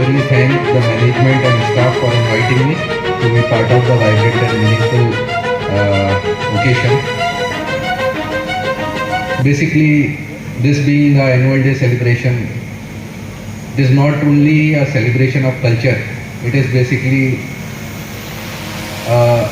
sincerely thank the management and staff for inviting me to be part of the vibrant and meaningful occasion. Basically, this being an annual day celebration, it is not only a celebration of culture, it is basically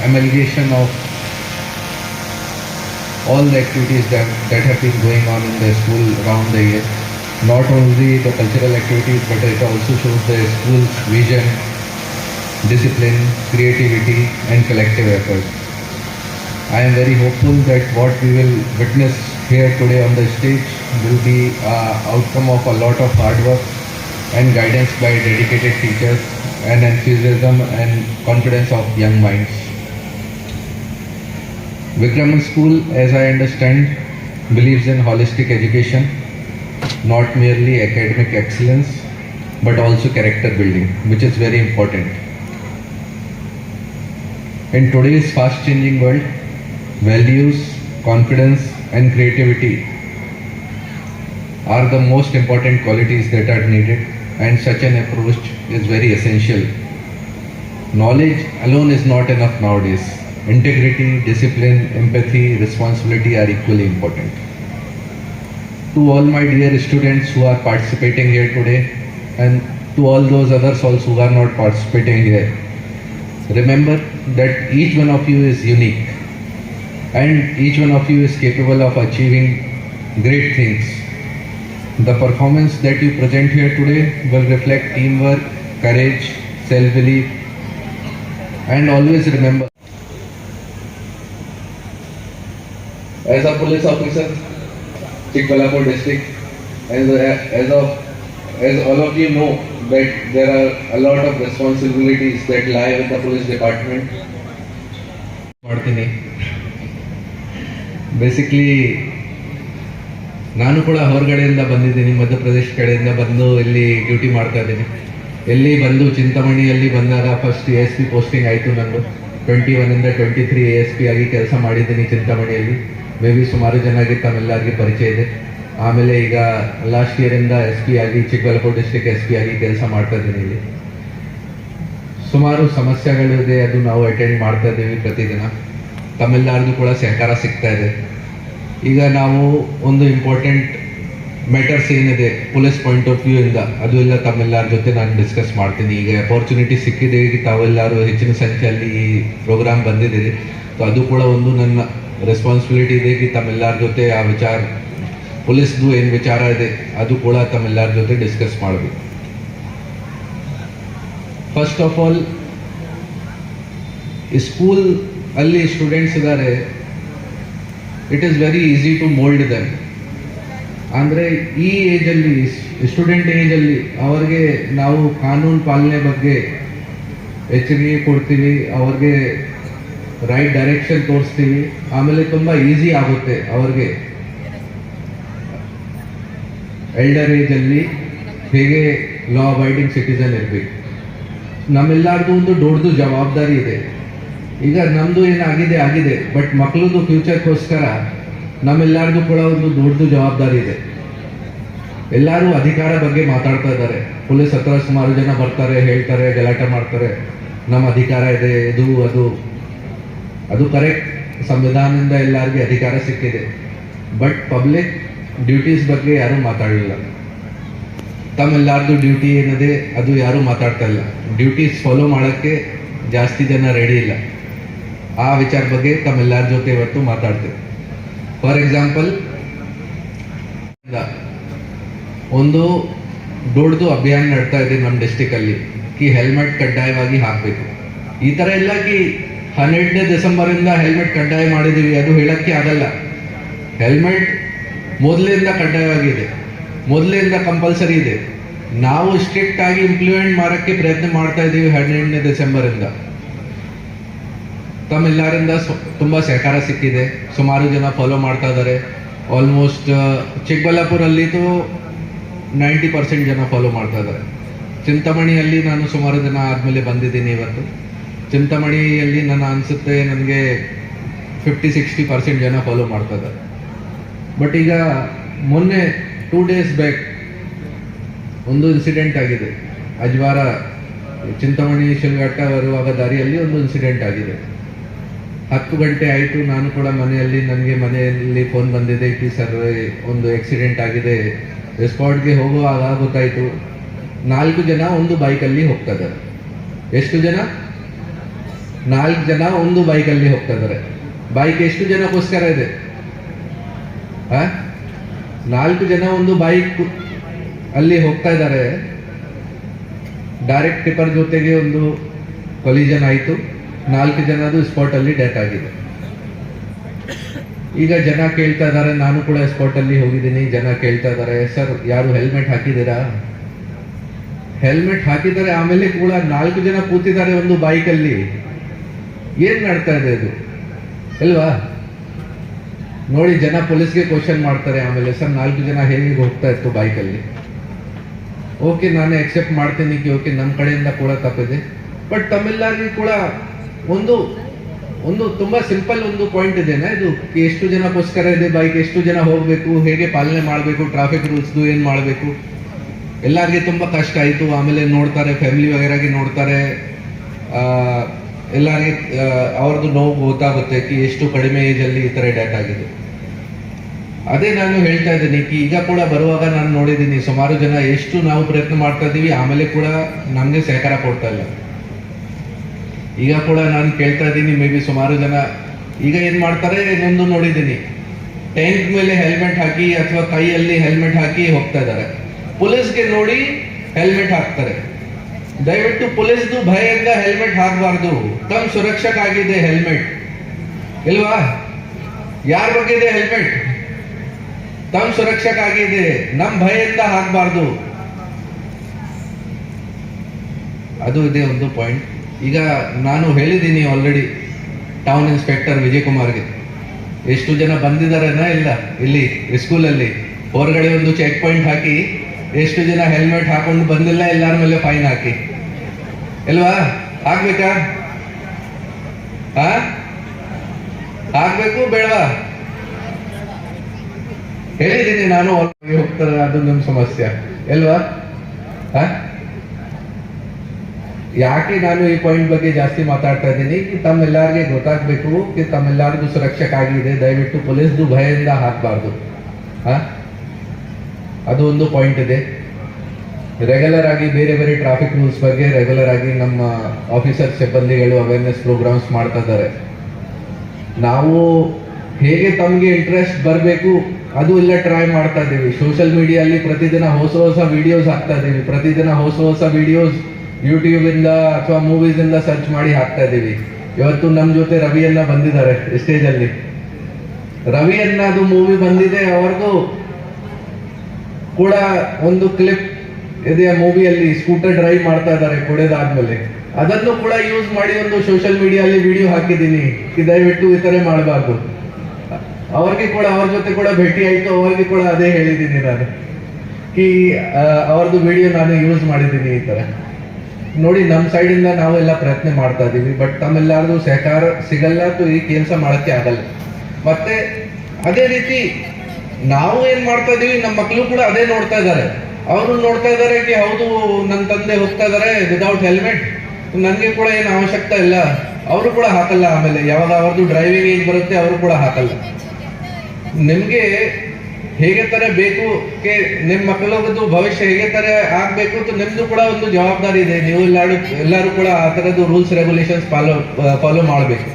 amalgamation of all the activities that have been going on in the school around the year. Not only the cultural activities, but it also shows the school's vision, discipline, creativity, and collective effort. I am very hopeful that what we will witness here today on the stage will be an outcome of a lot of hard work and guidance by dedicated teachers and enthusiasm and confidence of young minds. Vikram School, as I understand, believes in holistic education, not merely academic excellence, but also character building, which is very important. In today's fast-changing world, values, confidence, and creativity are the most important qualities that are needed, and such an approach is very essential. Knowledge alone is not enough nowadays. Integrity, discipline, empathy, responsibility are equally important. To all my dear students who are participating here today, and to all those others also who are not participating here, remember that each one of you is unique and each one of you is capable of achieving great things. The performance that you present here today will reflect teamwork, courage, self-belief, and always remember, as a police officer, Chikbalapur district, as all of you know that there are a lot of responsibilities that lie with the police department. Basically, ನಾನು ಕೂಡ ಹೊರಗಡೆಯಿಂದ ಬಂದಿದ್ದೀನಿ, ಮಧ್ಯಪ್ರದೇಶ ಕಡೆಯಿಂದ ಬಂದು ಇಲ್ಲಿ duty ಮಾಡ್ತಾ ಇದ್ದೀನಿ. ಇಲ್ಲಿ ಬಂದು ಚಿಂತಾಮಣಿಯಲ್ಲಿ ಬಂದಾಗ ಫಸ್ಟ್ ASP ಪೋಸ್ಟಿಂಗ್ ಆಯಿತು ನಂದು. 21 23 ASP ಆಗಿ ಕೆಲಸ ಮಾಡಿದ್ದೀನಿ ಚಿಂತಾಮಣಿಯಲ್ಲಿ. ಮೇ ಬಿ ಸುಮಾರು ಜನರಿಗೆ ತಮ್ಮೆಲ್ಲರಿಗೆ ಪರಿಚಯ ಇದೆ. ಆಮೇಲೆ ಈಗ ಲಾಸ್ಟ್ ಇಯರಿಂದ SP ಆಗಿ ಚಿಕ್ಕಬಳ್ಳಾಪುರ ಡಿಸ್ಟ್ರಿಕ್ಟ್ SP ಆಗಿ ಕೆಲಸ ಮಾಡ್ತಾ ಇದ್ದೀನಿ. ಇಲ್ಲಿ ಸುಮಾರು ಸಮಸ್ಯೆಗಳಿದೆ, ಅದು ನಾವು ಅಟೆಂಡ್ ಮಾಡ್ತಾ ಇದ್ದೀವಿ ಪ್ರತಿದಿನ. ತಮ್ಮೆಲ್ಲರಿಗೂ ಕೂಡ ಸಹಕಾರ ಸಿಗ್ತಾ ಇದೆ. ಈಗ ನಾವು ಒಂದು ಇಂಪಾರ್ಟೆಂಟ್ ಮ್ಯಾಟರ್ಸ್ ಏನಿದೆ ಪೊಲೀಸ್ ಪಾಯಿಂಟ್ ಆಫ್ ವ್ಯೂ ಇಂದ, ಅದು ಎಲ್ಲ ತಮ್ಮೆಲ್ಲರ ಜೊತೆ ನಾನು ಡಿಸ್ಕಸ್ ಮಾಡ್ತೀನಿ. ಈಗ ಅಪಾರ್ಚುನಿಟಿ ಸಿಕ್ಕಿದೆ, ಈಗ ತಾವೆಲ್ಲರೂ ಹೆಚ್ಚಿನ ಸಂಖ್ಯೆಯಲ್ಲಿ ಈ ಪ್ರೋಗ್ರಾಮ್ ಬಂದಿದ್ದೀರಿ. ಸೊ ಅದು ಕೂಡ ಒಂದು ನನ್ನ ರೆಸ್ಪಾನ್ಸಿಬಿಲಿಟಿ ಇದೆ कि ತಮ್ಮೆಲ್ಲರ ಜೊತೆ ಆ ವಿಚಾರ, ಪೊಲೀಸ್ದು ಏನು ವಿಚಾರ ಇದೆ ಅದು ಕೂಡ ತಮ್ಮೆಲ್ಲರ ಜೊತೆ ಡಿಸ್ಕಸ್ ಮಾಡಬೇಕು. ಫಸ್ಟ್ ಆಫ್ ಆಲ್, ಸ್ಕೂಲ್ ಅಲ್ಲಿ ಸ್ಟೂಡೆಂಟ್ಸ್ ಇದ್ದಾರೆ, it is very easy to mould them. ಅಂದರೆ ಈ ಏಜಲ್ಲಿ, ಸ್ಟೂಡೆಂಟ್ ಏಜಲ್ಲಿ ಅವ್ರಿಗೆ ನಾವು ಕಾನೂನು ಪಾಲನೆ ಬಗ್ಗೆ ಎಚ್ಚರಿಕೆ ಕೊಡ್ತೀವಿ, ಅವ್ರಿಗೆ ರೈಟ್ ಡೈರೆಕ್ಷನ್ ತೋರಿಸ್ತೀವಿ. ಆಮೇಲೆ ತುಂಬ ಈಸಿ ಆಗುತ್ತೆ ಅವ್ರಿಗೆ ಎಲ್ಡರ್ ಏಜಲ್ಲಿ ಹೇಗೆ ಲಾ ಅಬೈಡಿಂಗ್ ಸಿಟಿಸನ್ ಇರಬೇಕು. ನಮ್ಮೆಲ್ಲರದು ಒಂದು ದೊಡ್ಡದು ಜವಾಬ್ದಾರಿ ಇದೆ. ಈಗ ನಮ್ಮದು ಏನಾಗಿದೆ ಆಗಿದೆ, ಬಟ್ ಮಕ್ಕಳದು ಫ್ಯೂಚರ್ಗೋಸ್ಕರ ನಮ್ಮೆಲ್ಲರದು ಕೂಡ ಒಂದು ದೊಡ್ಡದು ಜವಾಬ್ದಾರಿ ಇದೆ. ಎಲ್ಲರೂ ಅಧಿಕಾರ ಬಗ್ಗೆ ಮಾತಾಡ್ತಾ ಇದ್ದಾರೆ. ಪೊಲೀಸ್ ಹತ್ರ ಸುಮಾರು ಜನ ಬರ್ತಾರೆ, ಹೇಳ್ತಾರೆ, ಗಲಾಟೆ ಮಾಡ್ತಾರೆ, ನಮ್ಮ ಅಧಿಕಾರ ಇದೆ, ಅದು ಕರೆಕ್ಟ್. ಸಂವಿಧಾನದಿಂದ ಎಲ್ಲರಿಗೆ ಅಧಿಕಾರ ಸಿಕ್ಕಿದೆ. ಬಟ್ ಪಬ್ಲಿಕ್ ಡ್ಯೂಟೀಸ್ ಬಗ್ಗೆ ಯಾರೂ ಮಾತಾಡಲಿಲ್ಲ. ತಮ್ಮೆಲ್ಲರದು ಡ್ಯೂಟಿ ಏನಿದೆ ಅದು ಯಾರೂ ಮಾತಾಡ್ತಾ ಇಲ್ಲ. ಡ್ಯೂಟೀಸ್ ಫಾಲೋ ಮಾಡೋಕ್ಕೆ ಜಾಸ್ತಿ ಜನ ರೆಡಿ ಇಲ್ಲ. ಆ ವಿಚಾರ ಬಗ್ಗೆ ತಮ್ಮೆಲ್ಲರ ಜೊತೆ ಇವತ್ತು ಮಾತಾಡ್ತೇವೆ. ಫಾರ್ ಎಕ್ಸಾಂಪಲ್, ಒಂದು ದೊಡ್ಡದು ಅಭಿಯಾನ ನಡ್ತಾ ಇದೆ ನಮ್ಮ ಡಿಸ್ಟಿಕಲ್ಲಿ ಕಿ ಹೆಲ್ಮೆಟ್ ಕಡ್ಡಾಯವಾಗಿ ಹಾಕಬೇಕು. ಈ ಥರ ಎಲ್ಲ ಕಿ 12ನೇ ಡಿಸೆಂಬರಿಂದ ಹೆಲ್ಮೆಟ್ ಕಡ್ಡಾಯ ಮಾಡಿದ್ದೀವಿ ಅದು ಹೇಳೋಕ್ಕೆ ಆಗಲ್ಲ. ಹೆಲ್ಮೆಟ್ ಮೊದಲಿಂದ ಕಡ್ಡಾಯವಾಗಿದೆ, ಮೊದಲಿಂದ ಕಂಪಲ್ಸರಿ ಇದೆ. ನಾವು ಸ್ಟ್ರಿಕ್ಟ್ ಆಗಿ ಇಂಪ್ಲಿಮೆಂಟ್ ಮಾಡೋಕ್ಕೆ ಪ್ರಯತ್ನ ಮಾಡ್ತಾ ಇದ್ದೀವಿ 12ನೇ ಡಿಸೆಂಬರಿಂದ. ತಮ್ಮೆಲ್ಲರಿಂದ ತುಂಬ ಸಹಕಾರ ಸಿಕ್ಕಿದೆ, ಸುಮಾರು ಜನ ಫಾಲೋ ಮಾಡ್ತಾ ಇದ್ದಾರೆ. ಆಲ್ಮೋಸ್ಟ್ ಚಿಕ್ಕಬಳ್ಳಾಪುರಲ್ಲಿದ್ದು 90% ಜನ ಫಾಲೋ ಮಾಡ್ತಾ ಇದ್ದಾರೆ. ಚಿಂತಾಮಣಿಯಲ್ಲಿ ನಾನು ಸುಮಾರು ಜನ ಆದಮೇಲೆ ಬಂದಿದ್ದೀನಿ ಇವತ್ತು. ಚಿಂತಾಮಣಿಯಲ್ಲಿ ನಾನು ಅನಿಸುತ್ತೆ ನನಗೆ 50-60% ಜನ ಫಾಲೋ ಮಾಡ್ತಾ ಇದ್ದಾರೆ. ಬಟ್ ಈಗ ಮೊನ್ನೆ 2 days ಬ್ಯಾಕ್ ಒಂದು ಇನ್ಸಿಡೆಂಟ್ ಆಗಿದೆ. ಅಜ್ವಾರ ಚಿಂತಾಮಣಿ ಶಿಲ್ಘಟ್ಟ ಬರುವಾಗ ದಾರಿಯಲ್ಲಿ ಒಂದು ಇನ್ಸಿಡೆಂಟ್ ಆಗಿದೆ. 10 ಗಂಟೆ ಆಯಿತು, ನಾನು ಕೂಡ ನನಗೆ ಮನೆಯಲ್ಲಿ ಫೋನ್ ಬಂದಿದೆ ಕಿ ಸರ್ ಒಂದು ಆಕ್ಸಿಡೆಂಟ್ ಆಗಿದೆ. ಸ್ಪಾಟ್ಗೆ ಹೋಗುವಾಗ ಗೊತ್ತಾಯಿತು 4 ಜನ ಒಂದು ಬೈಕಲ್ಲಿ ಹೋಗ್ತಾ ಇದ್ದಾರೆ. ಎಷ್ಟು ಜನ? 4 ಜನ ಒಂದು ಬೈಕಲ್ಲಿ ಹೋಗ್ತಾ ಇದ್ದಾರೆ. ಬೈಕ್ ಎಷ್ಟು ಜನಕ್ಕೋಸ್ಕರ ಇದೆ? 4 ಜನ ಒಂದು ಬೈಕ್ ಅಲ್ಲಿ ಹೋಗ್ತಾ ಇದ್ದಾರೆ. ಡೈರೆಕ್ಟ್ ಟಿಪ್ಪರ್ ಜೊತೆಗೆ ಒಂದು ಕೊಲಿಜನ್ ಆಯಿತು. 4 ಜನದು ಸ್ಪಾಟ್ ಅಲ್ಲಿ ಡೆತ್ ಆಗಿದೆ. ಈಗ ಜನ ಕೇಳ್ತಾ ಇದ್ದಾರೆ, ನಾನು ಕೂಡ ಸ್ಪಾಟ್ ಅಲ್ಲಿ ಹೋಗಿದ್ದೀನಿ. ಜನ ಕೇಳ್ತಾ ಇದ್ದಾರೆ, ಸರ್ ಯಾರು ಹೆಲ್ಮೆಟ್ ಹಾಕಿದ್ದೀರಾ? ಹೆಲ್ಮೆಟ್ ಹಾಕಿದ್ದಾರೆ, ಆಮೇಲೆ ಕೂಡ 4 ಜನ ಕೂತಿದ್ದಾರೆ ಒಂದು ಬೈಕಲ್ಲಿ. ಏನ್ ನಡ್ತಾ ಇದೆ ಇದು ಅಲ್ವಾ? ನೋಡಿ, ಜನ ಪೊಲೀಸ್ಗೆ ಕ್ವಶನ್ ಮಾಡ್ತಾರೆ. ಆಮೇಲೆ ಸರ್ 4 ಜನ ಹೇಗೆ ಹೋಗ್ತಾ ಇತ್ತು ಬೈಕಲ್ಲಿ? ಓಕೆ, ನಾನು ಎಕ್ಸೆಪ್ಟ್ ಮಾಡ್ತೀನಿ ಕಿ ಓಕೆ ನಮ್ಮ ಕಡೆಯಿಂದ ಕೂಡ ತಪ್ಪಿದೆ. ಬಟ್ ತಮಿಳ್ನಾಡಿಗೆ ಕೂಡ ಒಂದು ತುಂಬಾ ಸಿಂಪಲ್ ಒಂದು ಪಾಯಿಂಟ್ ಇದೆನಾ ಇದು, ಎಷ್ಟು ಜನಕ್ಕೋಸ್ಕರ ಇದೆ ಬೈಕ್, ಎಷ್ಟು ಜನ ಹೋಗ್ಬೇಕು, ಹೇಗೆ ಪಾಲನೆ ಮಾಡಬೇಕು, ಟ್ರಾಫಿಕ್ ರೂಲ್ಸ್ದು ಏನ್ ಮಾಡಬೇಕು, ಎಲ್ಲರಿಗೆ ತುಂಬಾ ಕಷ್ಟ ಆಯಿತು. ಆಮೇಲೆ ನೋಡ್ತಾರೆ, ಫ್ಯಾಮಿಲಿ ವಗೇರಾಗಿ ನೋಡ್ತಾರೆ, ಎಲ್ಲರಿಗೆ ಅವ್ರದ್ದು ನೋವು ಗೊತ್ತಾಗುತ್ತೆ ಕಿ ಎಷ್ಟು ಕಡಿಮೆ ಏಜಲ್ಲಿ ಈ ಥರ ಡೆತ್ ಆಗಿದೆ. ಅದೇ ನಾನು ಹೇಳ್ತಾ ಇದ್ದೀನಿ ಕಿ ಈಗ ಕೂಡ ಬರುವಾಗ ನಾನು ನೋಡಿದ್ದೀನಿ ಸುಮಾರು ಜನ ಎಷ್ಟು ನಾವು ಪ್ರಯತ್ನ ಮಾಡ್ತಾ ಇದ್ದೀವಿ, ಆಮೇಲೆ ಕೂಡ ನಮಗೆ ಸಹಕಾರ ಕೊಡ್ತಾ ಇಲ್ಲ. ಈಗ ಕೂಡ ನಾನು ಕೇಳ್ತಾ ಇದ್ದೀನಿ, ಮೇ ಬಿ ಸುಮಾರು ಜನ ಈಗ ಏನ್ ಮಾಡ್ತಾರೆ, ಇನ್ನೊಂದು ನೋಡಿದ್ದೀನಿ, ಟ್ಯಾಂಕ್ ಮೇಲೆ ಹೆಲ್ಮೆಟ್ ಹಾಕಿ ಅಥವಾ ಕೈಯಲ್ಲಿ ಹೆಲ್ಮೆಟ್ ಹಾಕಿ ಹೋಗ್ತಾ ಇದ್ದಾರೆ. ಪೊಲೀಸ್ಗೆ ನೋಡಿ ಹೆಲ್ಮೆಟ್ ಹಾಕ್ತಾರೆ. ದಯವಿಟ್ಟು ಪೊಲೀಸ್ದು ಭಯದಿಂದ ಹೆಲ್ಮೆಟ್ ಹಾಕಬಾರ್ದು. ತಮ್ಮ ಸುರಕ್ಷಕ್ಕಾಗಿದೆ ಹೆಲ್ಮೆಟ್ ಇಲ್ವಾ? ಯಾರ ಬಗ್ಗೆ ಇದೆ ಹೆಲ್ಮೆಟ್? ತಮ್ಮ ಸುರಕ್ಷಕ್ಕಾಗಿದೆ, ನಮ್ಮ ಭಯದಿಂದ ಹಾಕಬಾರ್ದು. ಅದು ಇದೆ ಒಂದು ಪಾಯಿಂಟ್. ಈಗ ನಾನು ಹೇಳಿದ್ದೀನಿ ಆಲ್ರೆಡಿ ಟೌನ್ ಇನ್ಸ್ಪೆಕ್ಟರ್ ವಿಜಯ್ ಕುಮಾರ್ಗೆ, ಎಷ್ಟು ಜನ ಬಂದಿದ್ದಾರೇನಾ ಇಲ್ಲ ಇಲ್ಲಿ ಸ್ಕೂಲಲ್ಲಿ ಹೊರಗಡೆ ಒಂದು ಚೆಕ್ ಪಾಯಿಂಟ್ ಹಾಕಿ, ಎಷ್ಟು ಜನ ಹೆಲ್ಮೆಟ್ ಹಾಕೊಂಡು ಬಂದಿಲ್ಲ ಎಲ್ಲರ ಮೇಲೆ ಫೈನ್ ಹಾಕಿ. ಇಲ್ವಾ? ಹಾಕ್ಬೇಕಾ? ಹಾಕ್ಬೇಕು ಬೇಡವಾ? ಹೇಳಿದ್ದೀನಿ ನಾನು, ಹೋಗ್ತಾರೆ, ಅದು ನಮ್ಮ ಸಮಸ್ಯೆ ಅಲ್ವಾ? ಯಾಕೆ ನಾನು ಈ ಪಾಯಿಂಟ್ ಬಗ್ಗೆ ಜಾಸ್ತಿ ಮಾತಾಡ್ತಾ ಇದ್ದೀನಿ ಕಿ ತಮ್ಮೆಲ್ಲರಿಗೆ ಗೊತ್ತಾಗ್ಬೇಕು ಕಿ ತಮ್ಮೆಲ್ಲರಿಗೂ ಸುರಕ್ಷಕ್ಕಾಗಿದೆ. ದಯವಿಟ್ಟು ಪೊಲೀಸ್ದು ಭಯದಿಂದ ಹಾಕಬಾರ್ದು. ಅದು ಒಂದು ಪಾಯಿಂಟ್ ಇದೆ. ರೆಗ್ಯುಲರ್ ಆಗಿ ಬೇರೆ ಬೇರೆ ಟ್ರಾಫಿಕ್ ರೂಲ್ಸ್ ಬಗ್ಗೆ ರೆಗ್ಯುಲರ್ ಆಗಿ ನಮ್ಮ ಆಫೀಸರ್ ಸಿಬ್ಬಂದಿಗಳು ಅವೇರ್ನೆಸ್ ಪ್ರೋಗ್ರಾಮ್ಸ್ ಮಾಡ್ತಾ ಇದ್ದಾರೆ. ನಾವು ಹೇಗೆ ತಮಗೆ ಇಂಟ್ರೆಸ್ಟ್ ಬರಬೇಕು ಅದು ಎಲ್ಲ ಟ್ರೈ ಮಾಡ್ತಾ ಇದ್ದೀವಿ. ಸೋಷಿಯಲ್ ಮೀಡಿಯಲ್ಲಿ ಪ್ರತಿದಿನ ಹೊಸ ವಿಡಿಯೋಸ್ ಹಾಕ್ತಾ ಇದ್ದೀವಿ. ಪ್ರತಿದಿನ ಹೊಸ ವಿಡಿಯೋಸ್ ಯೂಟ್ಯೂಬ್ ಇಂದ ಅಥವಾ ಮೂವೀಸ್ ಇಂದ ಸರ್ಚ್ ಮಾಡಿ ಹಾಕ್ತಾ ಇದ್ದೀವಿ. ಇವತ್ತು ನಮ್ಮ ಜೊತೆ ರವಿಯನ್ನ ಬಂದಿದ್ದಾರೆ ಸ್ಟೇಜ್ ಅಲ್ಲಿ. ರವಿಯನ್ನ ಅದು ಮೂವಿ ಬಂದಿದೆ, ಅವ್ರಿಗೂ ಕೂಡ ಒಂದು ಕ್ಲಿಪ್ ಇದೆ ಮೂವಿಯಲ್ಲಿ, ಸ್ಕೂಟರ್ ಡ್ರೈವ್ ಮಾಡ್ತಾ ಇದ್ದಾರೆ ಕುಡಿದಾದ್ಮೇಲೆ. ಅದನ್ನು ಕೂಡ ಯೂಸ್ ಮಾಡಿ ಒಂದು ಸೋಷಿಯಲ್ ಮೀಡಿಯಲ್ಲಿ ವಿಡಿಯೋ ಹಾಕಿದ್ದೀನಿ. ದಯವಿಟ್ಟು ಈ ತರ ಮಾಡಬಾರ್ದು. ಅವ್ರಿಗೆ ಕೂಡ ಅವ್ರ ಜೊತೆ ಕೂಡ ಭೇಟಿ ಆಯ್ತು, ಅವ್ರಿಗೆ ಕೂಡ ಅದೇ ಹೇಳಿದ್ದೀನಿ ನಾನು ಕಿ ಅವ್ರದ್ದು ವಿಡಿಯೋ ನಾನು ಯೂಸ್ ಮಾಡಿದ್ದೀನಿ ಈ ತರ. ನೋಡಿ, ನಮ್ಮ ಸೈಡ್ ಇಂದ ನಾವೆಲ್ಲ ಪ್ರಯತ್ನ ಮಾಡ್ತಾ ಇದೀವಿ. ಬಟ್ ತಮ್ಮೆಲ್ಲರದು ಸಹಕಾರ ಸಿಗಲ್ಲ, ಈ ಕೆಲಸ ಮಾಡಕ್ಕೆ ಆಗಲ್ಲ. ಮತ್ತೆ ಅದೇ ರೀತಿ ನಾವು ಏನ್ ಮಾಡ್ತಾ ಇದೀವಿ, ನಮ್ಮ ಮಕ್ಕಳು ಕೂಡ ಅದೇ ನೋಡ್ತಾ ಇದ್ದಾರೆ. ಅವರು ನೋಡ್ತಾ ಇದ್ದಾರೆ ಕಿ ಹೌದು ನನ್ನ ತಂದೆ ಹೋಗ್ತಾ ಇದಾರೆ ವಿದೌಟ್ ಹೆಲ್ಮೆಟ್, ನನಗೆ ಕೂಡ ಏನು ಅವಶ್ಯಕತೆ ಇಲ್ಲ. ಅವರು ಕೂಡ ಹಾಕಲ್ಲ. ಆಮೇಲೆ ಯಾವಾಗ ಅವ್ರದ್ದು ಡ್ರೈವಿಂಗ್ ಏಜ್ ಬರುತ್ತೆ ಅವರು ಕೂಡ ಹಾಕಲ್ಲ. ನಿಮ್ಗೆ ಹೇಗೆ ತರ ಬೇಕು ನಿಮ್ಮ ಮಕ್ಕಳದ್ದು ಭವಿಷ್ಯ ಹೇಗೆ ತರ ಆಗ್ಬೇಕು ಅಂತ ನಿಮ್ದು ಕೂಡ ಒಂದು ಜವಾಬ್ದಾರಿ ಇದೆ. ನೀವು ಎಲ್ಲರೂ ಕೂಡ ಆ ತರದ್ದು ರೂಲ್ಸ್ ರೆಗ್ಯುಲೇಷನ್ಸ್ ಫಾಲೋ ಮಾಡಬೇಕು.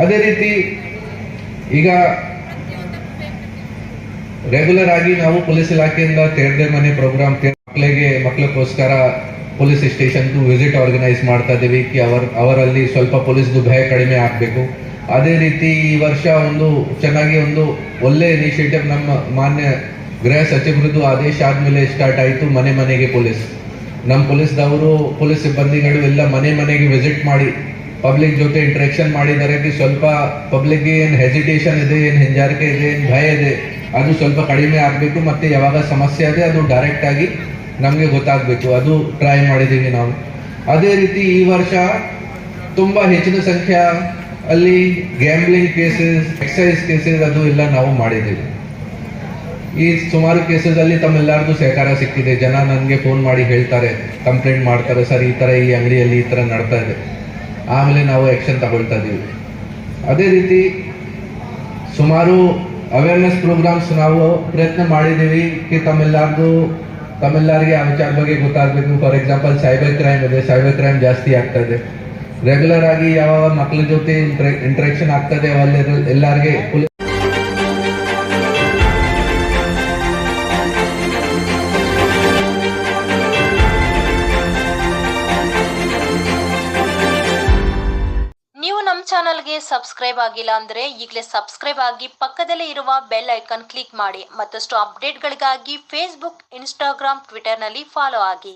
ಅದೇ ರೀತಿ ಈಗ ರೆಗ್ಯುಲರ್ ಆಗಿ ನಾವು ಪೊಲೀಸ್ ಇಲಾಖೆಯಿಂದ ತೇರ್ದೆ ಮನೆ ಪ್ರೋಗ್ರಾಮ್ ಮಕ್ಕಳಿಗೋಸ್ಕರ ಪೊಲೀಸ್ ಸ್ಟೇಷನ್ ವಿಸಿಟ್ ಆರ್ಗನೈಸ್ ಮಾಡ್ತಾ ಇದ್ದೀವಿ ಕಿ ಅವರಲ್ಲಿ ಸ್ವಲ್ಪ ಪೊಲೀಸ್ದು ಭಯ ಕಡಿಮೆ ಆಗಬೇಕು. ಅದೇ ರೀತಿ ಈ ವರ್ಷ ಒಂದು ಚೆನ್ನಾಗಿ ಒಂದು ಒಳ್ಳೆ ಇನಿಷಿಯೇಟಿವ್ ನಮ್ಮ ಮಾನ್ಯ ಗೃಹ ಸಚಿವರದ್ದು ಆದೇಶ ಆದ್ಮೇಲೆ ಸ್ಟಾರ್ಟ್ ಆಯಿತು. ಮನೆಗೆ ಪೊಲೀಸ್, ನಮ್ಮ ಪೊಲೀಸ್ ಸಿಬ್ಬಂದಿಗಳು ಎಲ್ಲ ಮನೆಗೆ ವಿಸಿಟ್ ಮಾಡಿ ಪಬ್ಲಿಕ್ ಜೊತೆ ಇಂಟ್ರಾಕ್ಷನ್ ಮಾಡಿದ್ದಾರೆ ಕಿ ಸ್ವಲ್ಪ ಪಬ್ಲಿಕ್ಗೆ ಏನು ಹೆಸಿಟೇಷನ್ ಇದೆ, ಏನು ಹಿಂಜಾರಿಕೆ ಇದೆ, ಏನು ಭಯ ಇದೆ, ಅದು ಸ್ವಲ್ಪ ಕಡಿಮೆ ಆಗಬೇಕು. ಮತ್ತೆ ಯಾವಾಗ ಸಮಸ್ಯೆ ಇದೆ ಅದು ಡೈರೆಕ್ಟ್ ಆಗಿ ನಮಗೆ ಗೊತ್ತಾಗಬೇಕು. ಅದು ಟ್ರೈ ಮಾಡಿದ್ದೀವಿ ನಾವು. ಅದೇ ರೀತಿ ಈ ವರ್ಷ ತುಂಬಾ ಹೆಚ್ಚಿನ ಸಂಖ್ಯೆ ಅಲ್ಲಿ ಗ್ಯಾಮ್ಲಿಂಗ್ ಕೇಸಸ್, ಎಕ್ಸೈಸ್ ಕೇಸಸ್ ಅದು ಎಲ್ಲ ನಾವು ಮಾಡಿದ್ದೀವಿ. ಈ ಸುಮಾರು ಕೇಸಸ್ ಅಲ್ಲಿ ತಮ್ಮೆಲ್ಲರಿಗೂ ಸಹಕಾರ ಸಿಕ್ಕಿದೆ. ಜನ ನನಗೆ ಫೋನ್ ಮಾಡಿ ಹೇಳ್ತಾರೆ ಕಂಪ್ಲೇಂಟ್ ಮಾಡ್ತಾರೆ, ಸರ್ ಈ ಥರ ಈ ಅಂಗಡಿಯಲ್ಲಿ ಈ ಥರ ನಡ್ತಾ ಇದೆ, ಆಮೇಲೆ ನಾವು ಆ್ಯಕ್ಷನ್ ತಗೊಳ್ತಾ ಇದ್ದೀವಿ. ಅದೇ ರೀತಿ ಸುಮಾರು ಅವೇರ್ನೆಸ್ ಪ್ರೋಗ್ರಾಮ್ಸ್ ನಾವು ಪ್ರಯತ್ನ ಮಾಡಿದ್ದೀವಿ ಕಿ ತಮ್ಮೆಲ್ಲರಿಗೆ ಆ ವಿಚಾರ ಬಗ್ಗೆ ಗೊತ್ತಾಗಬೇಕು. ಫಾರ್ ಎಕ್ಸಾಂಪಲ್ ಸೈಬರ್ ಕ್ರೈಮ್ ಇದೆ, ಸೈಬರ್ ಕ್ರೈಮ್ ಜಾಸ್ತಿ ಆಗ್ತಾ ಇದೆ. ರೆಗ್ಯುಲರ್ ಆಗಿ ಯಾವ ಮಕ್ಕಳ ಜೊತೆ ಇಂಟ್ರಾಕ್ಷನ್ ಆಗ್ತದೆ ಅಲ್ಲಿ ಎಲ್ಲರಿಗೆ ನೀವು ನಮ್ಮ ಚಾನಲ್ಗೆ ಸಬ್ಸ್ಕ್ರೈಬ್ ಆಗಿಲ್ಲ ಅಂದರೆ ಈಗಲೇ ಸಬ್ಸ್ಕ್ರೈಬ್ ಆಗಿ ಪಕ್ಕದಲ್ಲೇ ಇರುವ ಬೆಲ್ ಐಕಾನ್ ಕ್ಲಿಕ್ ಮಾಡಿ. ಮತ್ತಷ್ಟು ಅಪ್ಡೇಟ್ಗಳಿಗಾಗಿ ಫೇಸ್ಬುಕ್, ಇನ್ಸ್ಟಾಗ್ರಾಮ್, ಟ್ವಿಟರ್ನಲ್ಲಿ ಫಾಲೋ ಆಗಿ.